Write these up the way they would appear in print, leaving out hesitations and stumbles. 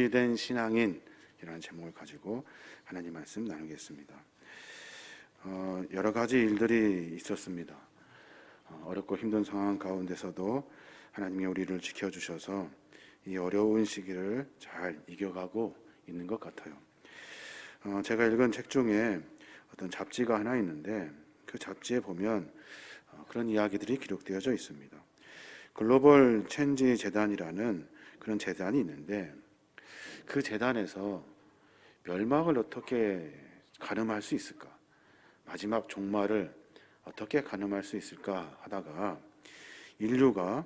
준비된 신앙인이라는 제목을 가지고 하나님 말씀 나누겠습니다. 여러 가지 일들이 있었습니다. 어렵고 힘든 상황 가운데서도 하나님이 우리를 지켜주셔서 이 어려운 시기를 잘 이겨가고 있는 것 같아요. 제가 읽은 책 중에 어떤 잡지가 하나 있는데 그 잡지에 보면 그런 이야기들이 기록되어져 있습니다. 글로벌 체인지 재단이라는 그런 재단이 있는데 그 재단에서 멸망을 어떻게 가늠할 수 있을까? 마지막 종말을 어떻게 가늠할 수 있을까 하다가 인류가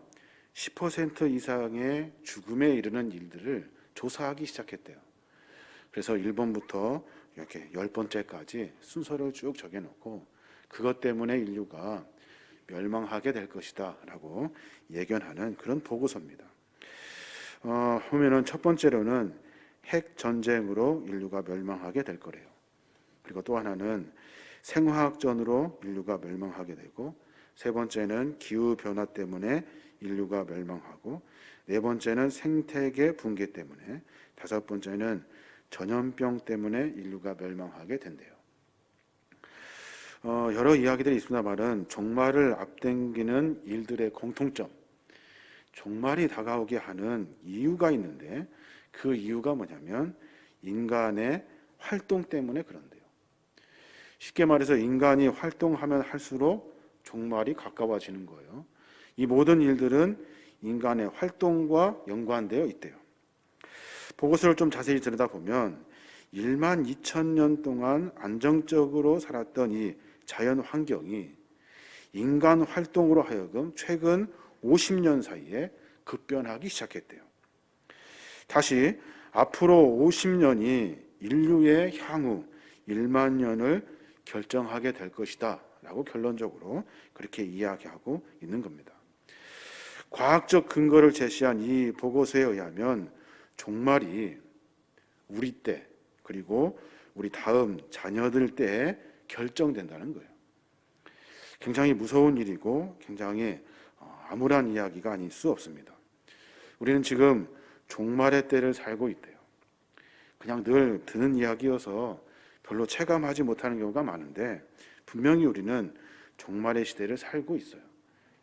10% 이상의 죽음에 이르는 일들을 조사하기 시작했대요. 그래서 1번부터 이렇게 10번째까지 순서를 쭉 적어놓고 그것 때문에 인류가 멸망하게 될 것이다 라고 예견하는 그런 보고서입니다. 보면은 첫 번째로는 핵 전쟁으로 인류가 멸망하게 될 거래요. 그리고 또 하나는 생화학전으로 인류가 멸망하게 되고, 세 번째는 기후 변화 때문에 인류가 멸망하고, 네 번째는 생태계 붕괴 때문에, 다섯 번째는 전염병 때문에 인류가 멸망하게 된대요. 여러 이야기들이 있습니다만은 종말을 앞당기는 일들의 공통점, 종말이 다가오게 하는 이유가 있는데 그 이유가 뭐냐면 인간의 활동 때문에 그런데요. 쉽게 말해서 인간이 활동하면 할수록 종말이 가까워지는 거예요. 이 모든 일들은 인간의 활동과 연관되어 있대요. 보고서를 좀 자세히 들여다보면 1만 2천 년 동안 안정적으로 살았던 이 자연 환경이 인간 활동으로 하여금 최근 50년 사이에 급변하기 시작했대요. 다시 앞으로 50년이 인류의 향후 1만 년을 결정하게 될 것이다 라고 결론적으로 그렇게 이야기하고 있는 겁니다. 과학적 근거를 제시한 이 보고서에 의하면 종말이 우리 때 그리고 우리 다음 자녀들 때에 결정된다는 거예요. 굉장히 무서운 일이고 굉장히 암울한 이야기가 아닐 수 없습니다. 우리는 지금 종말의 때를 살고 있대요. 그냥 늘 듣는 이야기여서 별로 체감하지 못하는 경우가 많은데 분명히 우리는 종말의 시대를 살고 있어요.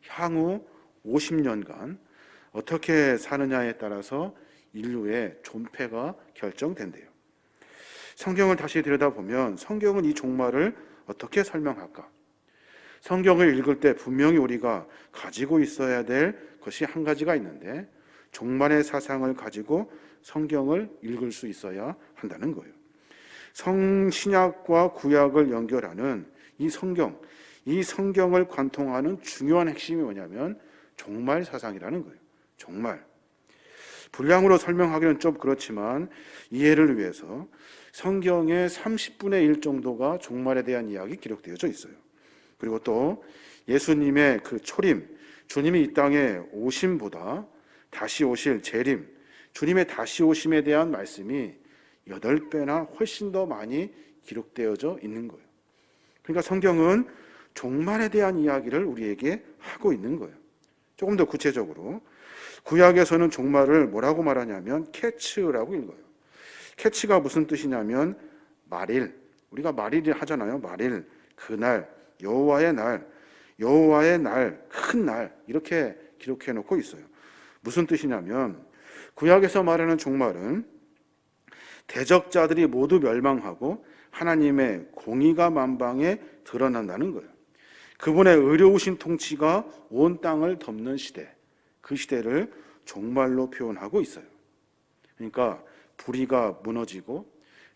향후 50년간 어떻게 사느냐에 따라서 인류의 존폐가 결정된대요. 성경을 다시 들여다보면 성경은 이 종말을 어떻게 설명할까? 성경을 읽을 때 분명히 우리가 가지고 있어야 될 것이 한 가지가 있는데 종말의 사상을 가지고 성경을 읽을 수 있어야 한다는 거예요. 신약과 구약을 연결하는 이 성경을 관통하는 중요한 핵심이 뭐냐면 종말 사상이라는 거예요. 종말. 분량으로 설명하기는 좀 그렇지만 이해를 위해서 성경의 30분의 1 정도가 종말에 대한 이야기 기록되어져 있어요. 그리고 또 예수님의 그 초림, 주님이 이 땅에 오심보다 다시 오실 재림, 주님의 다시 오심에 대한 말씀이 8배나 훨씬 더 많이 기록되어져 있는 거예요. 그러니까 성경은 종말에 대한 이야기를 우리에게 하고 있는 거예요. 조금 더 구체적으로 구약에서는 종말을 뭐라고 말하냐면 캐츠라고 읽어요. 캐치가 무슨 뜻이냐면 말일, 우리가 말일을 하잖아요. 말일, 그날, 여호와의 날, 큰 날 이렇게 기록해 놓고 있어요. 무슨 뜻이냐면 구약에서 말하는 종말은 대적자들이 모두 멸망하고 하나님의 공의가 만방에 드러난다는 거예요. 그분의 의로우신 통치가 온 땅을 덮는 시대, 그 시대를 종말로 표현하고 있어요. 그러니까 불의가 무너지고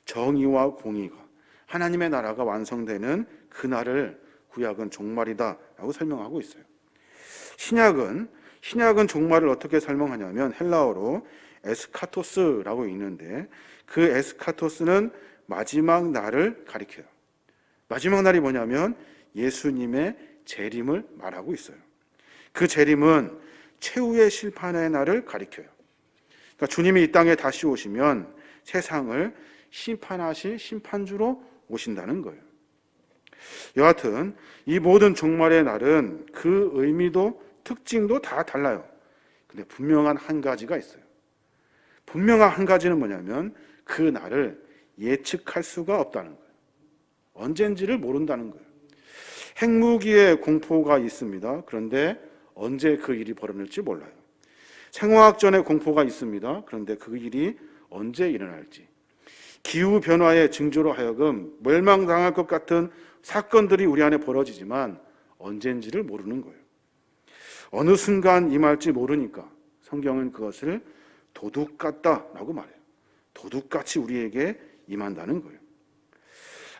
정의와 공의가, 하나님의 나라가 완성되는 그날을 구약은 종말이다 라고 설명하고 있어요. 신약은 종말을 어떻게 설명하냐면 헬라어로 에스카토스라고 읽는데 그 에스카토스는 마지막 날을 가리켜요. 마지막 날이 뭐냐면 예수님의 재림을 말하고 있어요. 그 재림은 최후의 심판의 날을 가리켜요. 그러니까 주님이 이 땅에 다시 오시면 세상을 심판하실 심판주로 오신다는 거예요. 여하튼 이 모든 종말의 날은 그 의미도 특징도 다 달라요. 근데 분명한 한 가지가 있어요. 분명한 한 가지는 뭐냐면 그 날을 예측할 수가 없다는 거예요. 언젠지를 모른다는 거예요. 핵무기의 공포가 있습니다. 그런데 언제 그 일이 벌어질지 몰라요. 생화학전의 공포가 있습니다. 그런데 그 일이 언제 일어날지. 기후변화의 징조로 하여금 멸망당할 것 같은 사건들이 우리 안에 벌어지지만 언젠지를 모르는 거예요. 어느 순간 임할지 모르니까 성경은 그것을 도둑 같다라고 말해요. 도둑같이 우리에게 임한다는 거예요.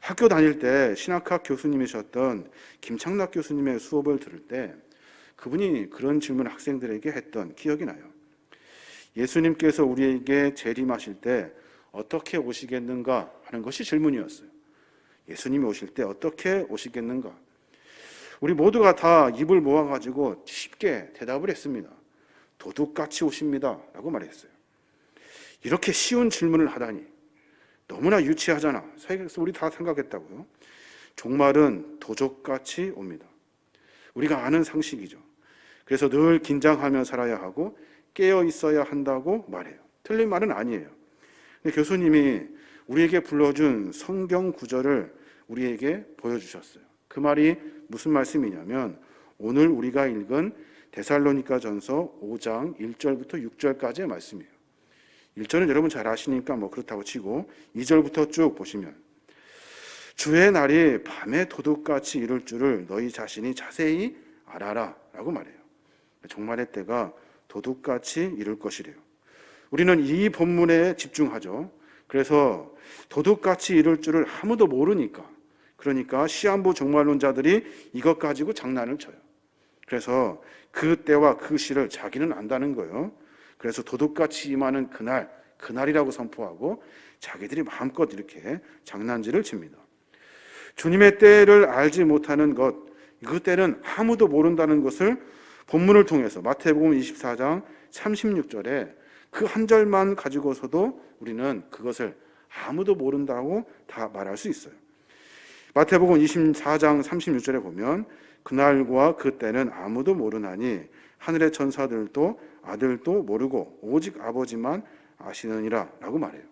학교 다닐 때 신학학 교수님이셨던 김창락 교수님의 수업을 들을 때 그분이 그런 질문을 학생들에게 했던 기억이 나요. 예수님께서 우리에게 재림하실 때 어떻게 오시겠는가 하는 것이 질문이었어요. 예수님이 오실 때 어떻게 오시겠는가? 우리 모두가 다 입을 모아가지고 쉽게 대답을 했습니다. 도둑같이 오십니다 라고 말했어요. 이렇게 쉬운 질문을 하다니 너무나 유치하잖아. 그래서 우리 다 생각했다고요. 종말은 도적같이 옵니다. 우리가 아는 상식이죠. 그래서 늘 긴장하며 살아야 하고 깨어 있어야 한다고 말해요. 틀린 말은 아니에요. 근데 교수님이 우리에게 불러준 성경 구절을 우리에게 보여주셨어요. 그 말이 무슨 말씀이냐면 오늘 우리가 읽은 데살로니가전서 5장 1절부터 6절까지의 말씀이에요. 1절은 여러분 잘 아시니까 뭐 그렇다고 치고 2절부터 쭉 보시면 주의 날이 밤에 도둑같이 이룰 줄을 너희 자신이 자세히 알아라 라고 말해요. 종말의 때가 도둑같이 이룰 것이래요. 우리는 이 본문에 집중하죠. 그래서 도둑같이 이룰 줄을 아무도 모르니까 그러니까 시한부 종말론자들이 이것 가지고 장난을 쳐요. 그래서 그 때와 그 시를 자기는 안다는 거예요. 그래서 도둑같이 임하는 그날이라고 선포하고 자기들이 마음껏 이렇게 장난질을 칩니다. 주님의 때를 알지 못하는 것, 그 때는 아무도 모른다는 것을 본문을 통해서 마태복음 24장 36절에 그 한 절만 가지고서도 우리는 그것을 아무도 모른다고 다 말할 수 있어요. 마태복음 24장 36절에 보면 그날과 그 때는 아무도 모르나니 하늘의 천사들도 아들도 모르고 오직 아버지만 아시느니라 라고 말해요.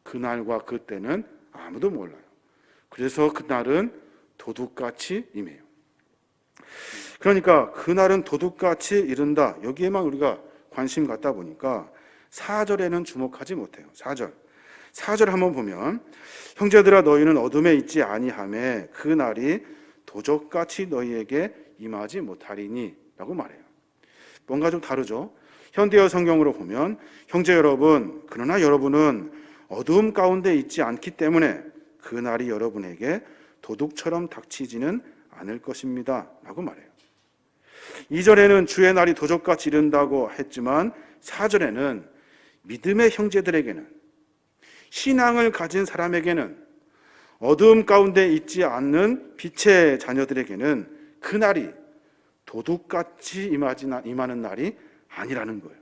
그날과 그 때는 아무도 몰라요. 그래서 그날은 도둑같이 임해요. 그러니까 그날은 도둑같이 이른다. 여기에만 우리가 관심 갖다 보니까 4절에는 주목하지 못해요. 4절 한번 보면 형제들아 너희는 어둠에 있지 아니하매 그 날이 도적같이 너희에게 임하지 못하리니 라고 말해요. 뭔가 좀 다르죠. 현대어 성경으로 보면 형제 여러분 그러나 여러분은 어두움 가운데 있지 않기 때문에 그 날이 여러분에게 도둑처럼 닥치지는 않을 것입니다 라고 말해요. 2절에는 주의 날이 도적같이 이른다고 했지만 4절에는 믿음의 형제들에게는 신앙을 가진 사람에게는 어두움 가운데 있지 않는 빛의 자녀들에게는 그 날이 도둑같이 임하는 날이 아니라는 거예요.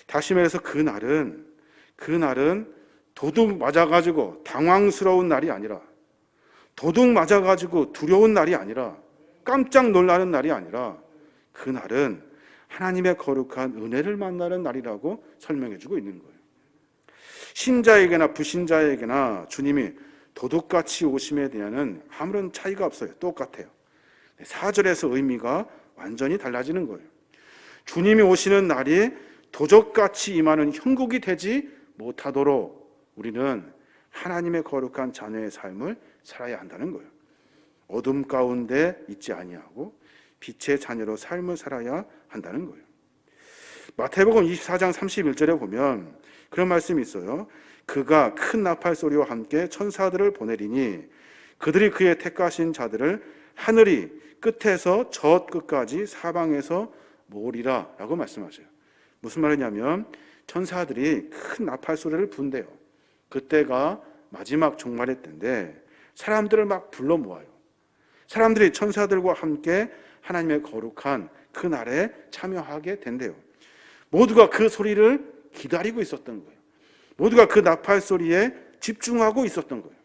다시 말해서 그 날은 도둑 맞아가지고 당황스러운 날이 아니라 도둑 맞아가지고 두려운 날이 아니라 깜짝 놀라는 날이 아니라 그 날은 하나님의 거룩한 은혜를 만나는 날이라고 설명해주고 있는 거예요. 신자에게나 불신자에게나 주님이 도둑같이 오심에 대한 아무런 차이가 없어요. 똑같아요. 4절에서 의미가 완전히 달라지는 거예요. 주님이 오시는 날이 도적같이 임하는 형국이 되지 못하도록 우리는 하나님의 거룩한 자녀의 삶을 살아야 한다는 거예요. 어둠 가운데 있지 아니하고 빛의 자녀로 삶을 살아야 한다는 거예요. 마태복음 24장 31절에 보면 그런 말씀이 있어요. 그가 큰 나팔 소리와 함께 천사들을 보내리니 그들이 그의 택하신 자들을 하늘이 끝에서 저 끝까지 사방에서 모으리라 라고 말씀하셔요. 무슨 말이냐면 천사들이 큰 나팔 소리를 분대요. 그때가 마지막 종말의 때인데 사람들을 막 불러 모아요. 사람들이 천사들과 함께 하나님의 거룩한 그 날에 참여하게 된대요. 모두가 그 소리를 기다리고 있었던 거예요. 모두가 그 나팔 소리에 집중하고 있었던 거예요.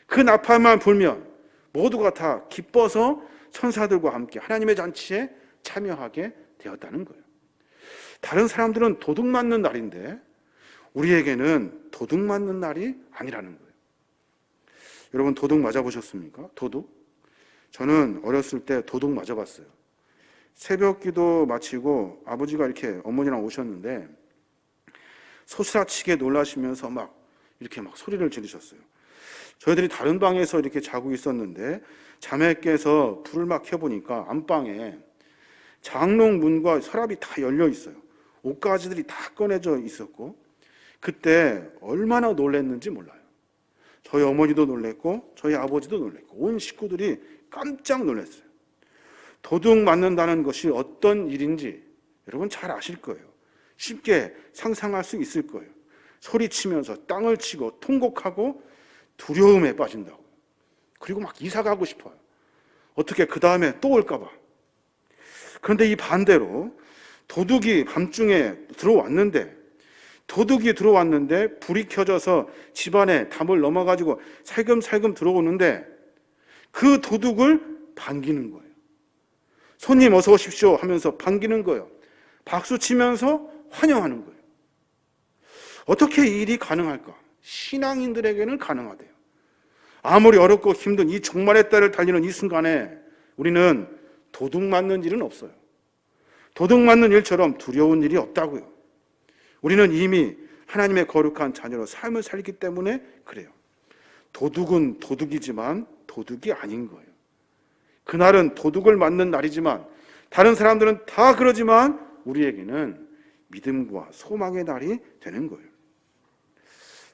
그 나팔만 불면 모두가 다 기뻐서 천사들과 함께 하나님의 잔치에 참여하게 되었다는 거예요. 다른 사람들은 도둑 맞는 날인데 우리에게는 도둑 맞는 날이 아니라는 거예요. 여러분 도둑 맞아보셨습니까? 도둑? 저는 어렸을 때 도둑 맞아봤어요. 새벽 기도 마치고 아버지가 이렇게 어머니랑 오셨는데 소스라치게 놀라시면서 막 이렇게 막 소리를 지르셨어요. 저희들이 다른 방에서 이렇게 자고 있었는데 잠에 깨서 불을 막 켜보니까 안방에 장롱 문과 서랍이 다 열려 있어요. 옷가지들이 다 꺼내져 있었고 그때 얼마나 놀랐는지 몰라요. 저희 어머니도 놀랬고 저희 아버지도 놀랬고 온 식구들이 깜짝 놀랐어요. 도둑 맞는다는 것이 어떤 일인지 여러분 잘 아실 거예요. 쉽게 상상할 수 있을 거예요. 소리치면서 땅을 치고 통곡하고 두려움에 빠진다고. 그리고 막 이사 가고 싶어요. 어떻게 그 다음에 또 올까 봐. 그런데 이 반대로 도둑이 밤중에 들어왔는데 불이 켜져서 집안에 담을 넘어가지고 살금살금 들어오는데 그 도둑을 반기는 거예요. 손님 어서 오십시오 하면서 반기는 거예요. 박수 치면서 환영하는 거예요. 어떻게 이 일이 가능할까? 신앙인들에게는 가능하대요. 아무리 어렵고 힘든 이 종말의 때를 달리는 이 순간에 우리는 도둑 맞는 일은 없어요. 도둑 맞는 일처럼 두려운 일이 없다고요. 우리는 이미 하나님의 거룩한 자녀로 삶을 살기 때문에 그래요. 도둑은 도둑이지만 도둑이 아닌 거예요. 그날은 도둑을 맞는 날이지만 다른 사람들은 다 그러지만 우리에게는 믿음과 소망의 날이 되는 거예요.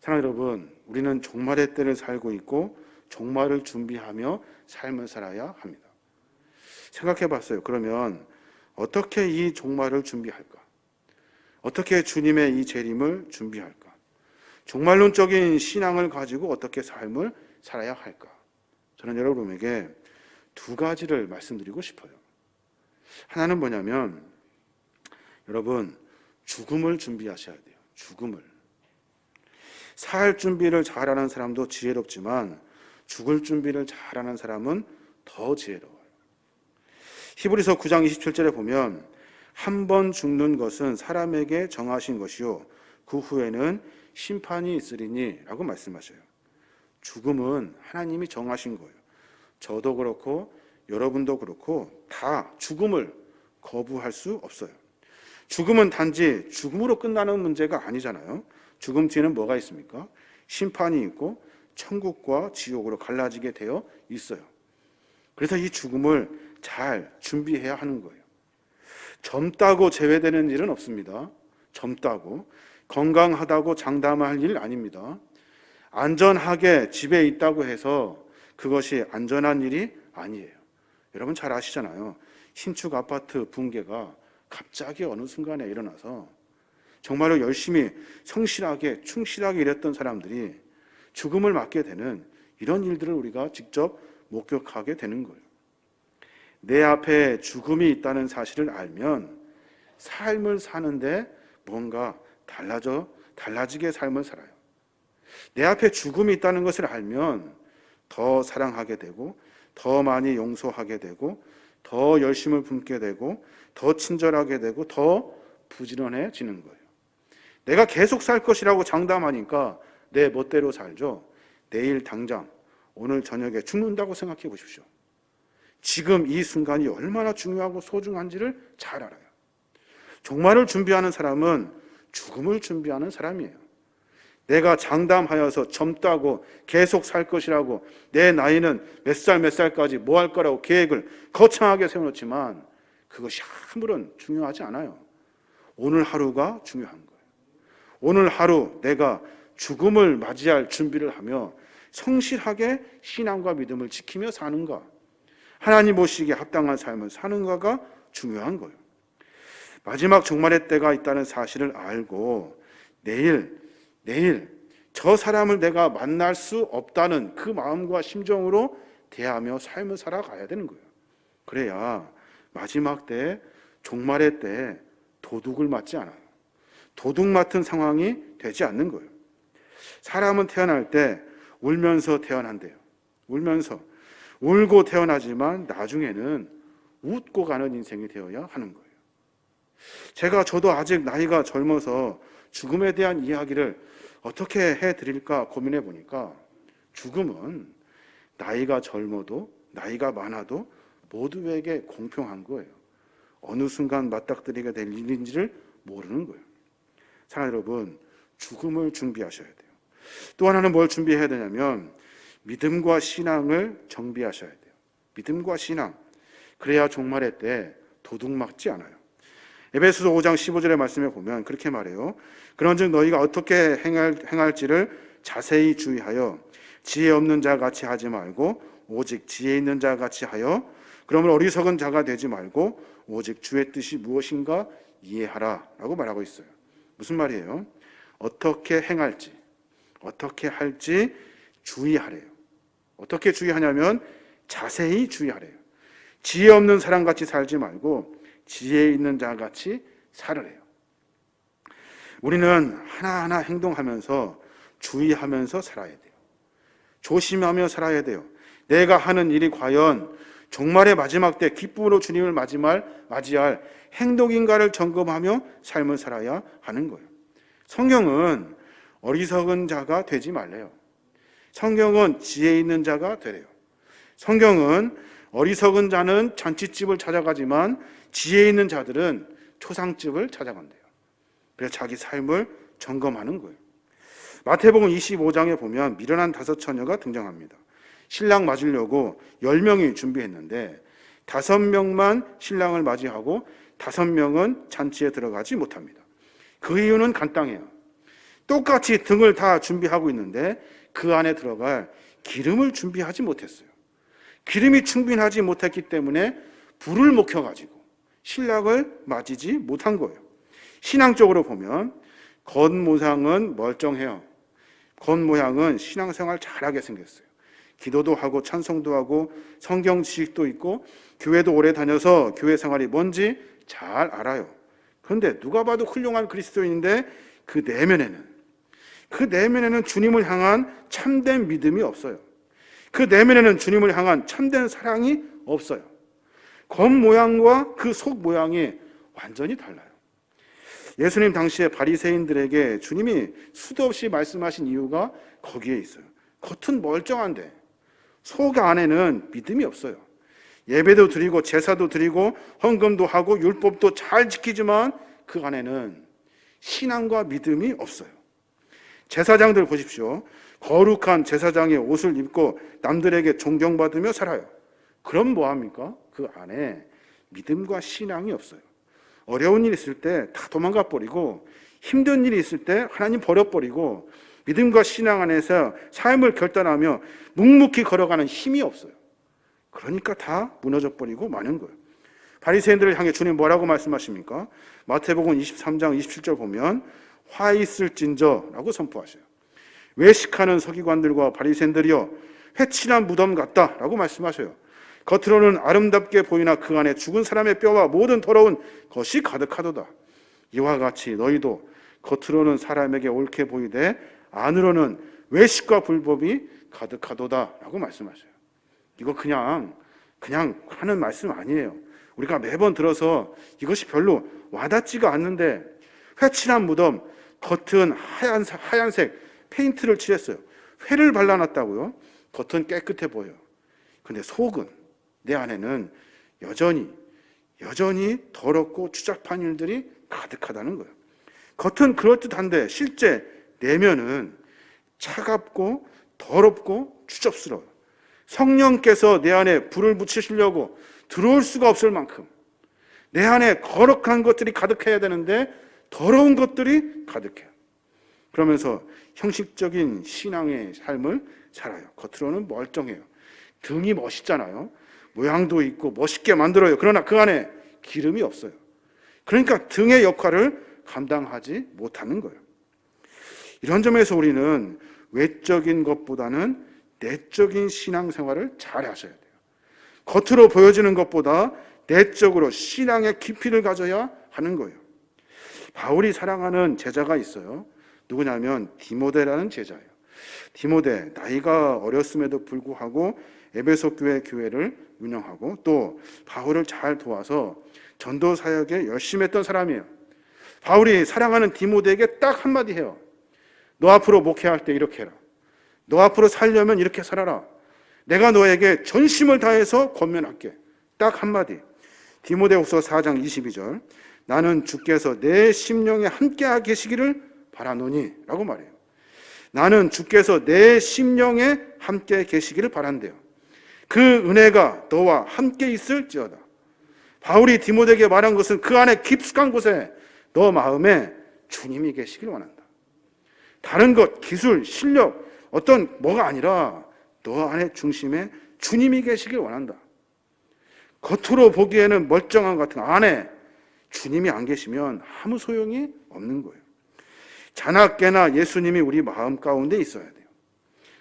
사랑하는 여러분, 우리는 종말의 때를 살고 있고 종말을 준비하며 삶을 살아야 합니다. 생각해 봤어요. 그러면 어떻게 이 종말을 준비할까? 어떻게 주님의 이 재림을 준비할까? 종말론적인 신앙을 가지고 어떻게 삶을 살아야 할까? 저는 여러분에게 두 가지를 말씀드리고 싶어요. 하나는 뭐냐면 여러분 죽음을 준비하셔야 돼요. 죽음을. 살 준비를 잘하는 사람도 지혜롭지만 죽을 준비를 잘하는 사람은 더 지혜로워요. 히브리서 9장 27절에 보면 한 번 죽는 것은 사람에게 정하신 것이요 그 후에는 심판이 있으리니 라고 말씀하셔요. 죽음은 하나님이 정하신 거예요. 저도 그렇고 여러분도 그렇고 다 죽음을 거부할 수 없어요. 죽음은 단지 죽음으로 끝나는 문제가 아니잖아요. 죽음 뒤에는 뭐가 있습니까? 심판이 있고 천국과 지옥으로 갈라지게 되어 있어요. 그래서 이 죽음을 잘 준비해야 하는 거예요. 젊다고 제외되는 일은 없습니다. 젊다고 건강하다고 장담할 일 아닙니다. 안전하게 집에 있다고 해서 그것이 안전한 일이 아니에요. 여러분 잘 아시잖아요. 신축 아파트 붕괴가 갑자기 어느 순간에 일어나서 정말로 열심히 성실하게 충실하게 일했던 사람들이 죽음을 맞게 되는 이런 일들을 우리가 직접 목격하게 되는 거예요. 내 앞에 죽음이 있다는 사실을 알면 삶을 사는데 뭔가 달라지게 삶을 살아요. 내 앞에 죽음이 있다는 것을 알면 더 사랑하게 되고 더 많이 용서하게 되고 더 열심을 품게 되고 더 친절하게 되고 더 부지런해지는 거예요. 내가 계속 살 것이라고 장담하니까 내 멋대로 살죠. 내일 당장 오늘 저녁에 죽는다고 생각해 보십시오. 지금 이 순간이 얼마나 중요하고 소중한지를 잘 알아요. 종말을 준비하는 사람은 죽음을 준비하는 사람이에요. 내가 장담하여서 젊다고 계속 살 것이라고 내 나이는 몇 살까지 뭐 할 거라고 계획을 거창하게 세워놓지만 그것이 아무런 중요하지 않아요. 오늘 하루가 중요한 거예요. 오늘 하루 내가 죽음을 맞이할 준비를 하며 성실하게 신앙과 믿음을 지키며 사는가, 하나님 보시기에 합당한 삶을 사는가가 중요한 거예요. 마지막 종말의 때가 있다는 사실을 알고 내일 저 사람을 내가 만날 수 없다는 그 마음과 심정으로 대하며 삶을 살아가야 되는 거예요. 그래야 마지막 때, 종말의 때 도둑을 맞지 않아요. 도둑 맞은 상황이 되지 않는 거예요. 사람은 태어날 때 울면서 태어난대요. 울고 태어나지만 나중에는 웃고 가는 인생이 되어야 하는 거예요. 저도 아직 나이가 젊어서 죽음에 대한 이야기를 어떻게 해드릴까 고민해 보니까 죽음은 나이가 젊어도 나이가 많아도 모두에게 공평한 거예요. 어느 순간 맞닥뜨리게 될 일인지를 모르는 거예요. 사랑하는 여러분, 죽음을 준비하셔야 돼요. 또 하나는 뭘 준비해야 되냐면 믿음과 신앙을 정비하셔야 돼요. 믿음과 신앙. 그래야 종말의 때 도둑맞지 않아요. 에베소서 5장 15절의 말씀에 보면 그렇게 말해요. 그런즉 너희가 어떻게 행할지를 자세히 주의하여 지혜 없는 자 같이 하지 말고 오직 지혜 있는 자 같이 하여 그러면 어리석은 자가 되지 말고 오직 주의 뜻이 무엇인가 이해하라 라고 말하고 있어요. 무슨 말이에요? 어떻게 행할지 어떻게 할지 주의하래요. 어떻게 주의하냐면 자세히 주의하래요. 지혜 없는 사람같이 살지 말고 지혜 있는 자같이 살으래요. 우리는 하나하나 행동하면서 주의하면서 살아야 돼요. 조심하며 살아야 돼요. 내가 하는 일이 과연 종말의 마지막 때 기쁨으로 주님을 맞이할 행동인가를 점검하며 삶을 살아야 하는 거예요. 성경은 어리석은 자가 되지 말래요. 성경은 지혜 있는 자가 되래요. 성경은 어리석은 자는 잔치집을 찾아가지만 지혜 있는 자들은 초상집을 찾아간대요. 그래서 자기 삶을 점검하는 거예요. 마태복음 25장에 보면 미련한 5처녀가 등장합니다. 신랑 맞으려고 10명이 준비했는데 5명만 신랑을 맞이하고 5명은 잔치에 들어가지 못합니다. 그 이유는 간단해요. 똑같이 등을 다 준비하고 있는데 그 안에 들어갈 기름을 준비하지 못했어요. 기름이 충분하지 못했기 때문에 불을 못 켜가지고 신랑을 맞이지 못한 거예요. 신앙적으로 보면 겉모양은 멀쩡해요. 겉모양은 신앙생활 잘하게 생겼어요. 기도도 하고 찬송도 하고 성경 지식도 있고 교회도 오래 다녀서 교회 생활이 뭔지 잘 알아요. 그런데 누가 봐도 훌륭한 그리스도인인데 그 내면에는 주님을 향한 참된 믿음이 없어요. 그 내면에는 주님을 향한 참된 사랑이 없어요. 겉모양과 그 속 모양이 완전히 달라요. 예수님 당시에 바리새인들에게 주님이 수도 없이 말씀하신 이유가 거기에 있어요. 겉은 멀쩡한데 속 안에는 믿음이 없어요. 예배도 드리고 제사도 드리고 헌금도 하고 율법도 잘 지키지만 그 안에는 신앙과 믿음이 없어요. 제사장들 보십시오. 거룩한 제사장의 옷을 입고 남들에게 존경받으며 살아요. 그럼 뭐합니까? 그 안에 믿음과 신앙이 없어요. 어려운 일 있을 때 다 도망가 버리고 힘든 일이 있을 때 하나님 버려버리고 믿음과 신앙 안에서 삶을 결단하며 묵묵히 걸어가는 힘이 없어요. 그러니까 다 무너져 버리고 마는 거예요. 바리새인들을 향해 주님 뭐라고 말씀하십니까? 마태복음 23장 27절 보면 화 있을진저라고 선포하셔요. 외식하는 서기관들과 바리새인들이여 회칠한 무덤 같다라고 말씀하셔요. 겉으로는 아름답게 보이나 그 안에 죽은 사람의 뼈와 모든 더러운 것이 가득하도다. 이와 같이 너희도 겉으로는 사람에게 옳게 보이되 안으로는 외식과 불법이 가득하도다라고 말씀하셔요. 이거 그냥 하는 말씀 아니에요. 우리가 매번 들어서 이것이 별로 와닿지가 않는데 회칠한 무덤, 겉은 하얀색 페인트를 칠했어요. 회를 발라놨다고요? 겉은 깨끗해 보여요. 근데 속은 내 안에는 여전히 더럽고 추잡한 일들이 가득하다는 거예요. 겉은 그럴듯한데 실제 내면은 차갑고 더럽고 추접스러워요. 성령께서 내 안에 불을 붙이시려고 들어올 수가 없을 만큼 내 안에 거룩한 것들이 가득해야 되는데 더러운 것들이 가득해요. 그러면서 형식적인 신앙의 삶을 살아요. 겉으로는 멀쩡해요. 등이 멋있잖아요. 모양도 있고 멋있게 만들어요. 그러나 그 안에 기름이 없어요. 그러니까 등의 역할을 감당하지 못하는 거예요. 이런 점에서 우리는 외적인 것보다는 내적인 신앙생활을 잘 하셔야 돼요. 겉으로 보여지는 것보다 내적으로 신앙의 깊이를 가져야 하는 거예요. 바울이 사랑하는 제자가 있어요. 누구냐면 디모데라는 제자예요. 디모데, 나이가 어렸음에도 불구하고 에베소 교회를 운영하고 또 바울을 잘 도와서 전도 사역에 열심히 했던 사람이에요. 바울이 사랑하는 디모데에게 딱 한마디 해요. 너 앞으로 목회할 때 이렇게 해라. 너 앞으로 살려면 이렇게 살아라. 내가 너에게 전심을 다해서 권면할게. 딱 한마디. 디모데후서 4장 22절. 나는 주께서 내 심령에 함께 계시기를 바라노니 라고 말해요. 나는 주께서 내 심령에 함께 계시기를 바란대요. 그 은혜가 너와 함께 있을지어다. 바울이 디모데에게 말한 것은 그 안에 깊숙한 곳에 너 마음에 주님이 계시길 원한다. 다른 것, 기술, 실력, 어떤 뭐가 아니라 너 안에 중심에 주님이 계시길 원한다. 겉으로 보기에는 멀쩡한 것 같은 안에 주님이 안 계시면 아무 소용이 없는 거예요. 자나깨나 예수님이 우리 마음 가운데 있어야 돼요.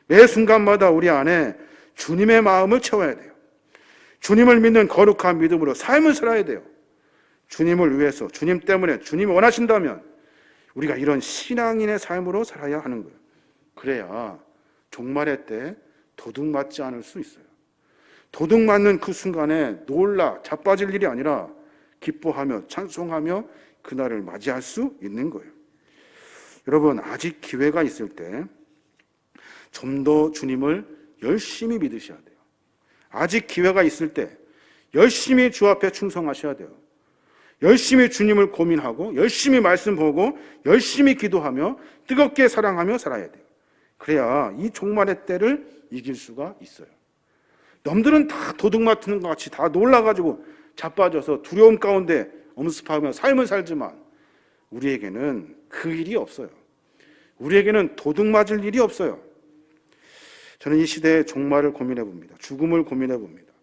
매 순간마다 우리 안에 주님의 마음을 채워야 돼요. 주님을 믿는 거룩한 믿음으로 삶을 살아야 돼요. 주님을 위해서, 주님 때문에, 주님이 원하신다면 우리가 이런 신앙인의 삶으로 살아야 하는 거예요. 그래야 종말의 때 도둑 맞지 않을 수 있어요. 도둑 맞는 그 순간에 놀라 자빠질 일이 아니라 기뻐하며 찬송하며 그날을 맞이할 수 있는 거예요. 여러분, 아직 기회가 있을 때 좀 더 주님을 열심히 믿으셔야 돼요. 아직 기회가 있을 때 열심히 주 앞에 충성하셔야 돼요. 열심히 주님을 고민하고 열심히 말씀 보고 열심히 기도하며 뜨겁게 사랑하며 살아야 돼요. 그래야 이 종말의 때를 이길 수가 있어요. 남들은 다 도둑 맞는 것 같이 다 놀라가지고 자빠져서 두려움 가운데 엄습하며 삶을 살지만 우리에게는 그 일이 없어요. 우리에게는 도둑 맞을 일이 없어요. 저는 이 시대의 종말을 고민해 봅니다. 죽음을 고민해 봅니다.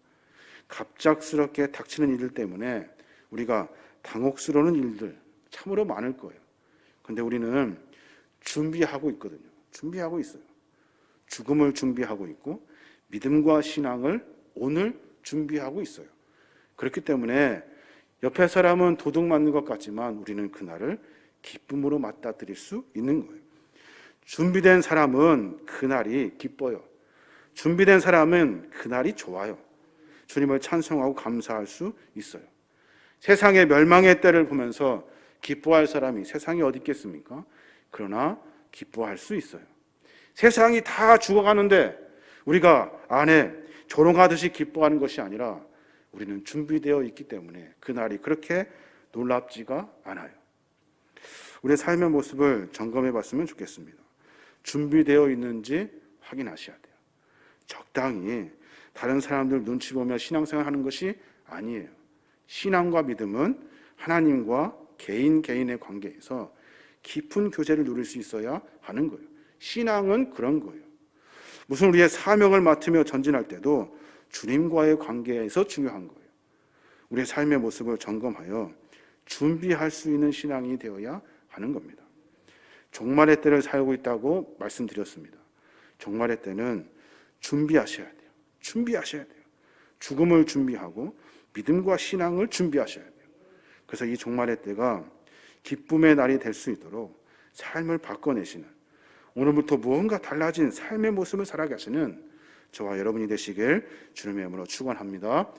갑작스럽게 닥치는 일들 때문에 우리가 당혹스러운 일들 참으로 많을 거예요. 그런데 우리는 준비하고 있거든요. 준비하고 있어요. 죽음을 준비하고 있고 믿음과 신앙을 오늘 준비하고 있어요. 그렇기 때문에 옆에 사람은 도둑 맞는 것 같지만 우리는 그날을 기쁨으로 맞닥뜨릴 수 있는 거예요. 준비된 사람은 그날이 기뻐요. 준비된 사람은 그날이 좋아요. 주님을 찬송하고 감사할 수 있어요. 세상의 멸망의 때를 보면서 기뻐할 사람이 세상에 어디 있겠습니까? 그러나 기뻐할 수 있어요. 세상이 다 죽어가는데 우리가 안에 조롱하듯이 기뻐하는 것이 아니라 우리는 준비되어 있기 때문에 그날이 그렇게 놀랍지가 않아요. 우리의 삶의 모습을 점검해 봤으면 좋겠습니다. 준비되어 있는지 확인하셔야 돼요. 적당히 다른 사람들 눈치 보며 신앙생활 하는 것이 아니에요. 신앙과 믿음은 하나님과 개인의 관계에서 깊은 교제를 누릴 수 있어야 하는 거예요. 신앙은 그런 거예요. 무슨 우리의 사명을 맡으며 전진할 때도 주님과의 관계에서 중요한 거예요. 우리의 삶의 모습을 점검하여 준비할 수 있는 신앙이 되어야 하는 겁니다. 종말의 때를 살고 있다고 말씀드렸습니다. 종말의 때는 준비하셔야 돼요. 준비하셔야 돼요. 죽음을 준비하고 믿음과 신앙을 준비하셔야 돼요. 그래서 이 종말의 때가 기쁨의 날이 될 수 있도록 삶을 바꿔내시는, 오늘부터 무언가 달라진 삶의 모습을 살아가시는 저와 여러분이 되시길 주님의 이름으로 축원합니다.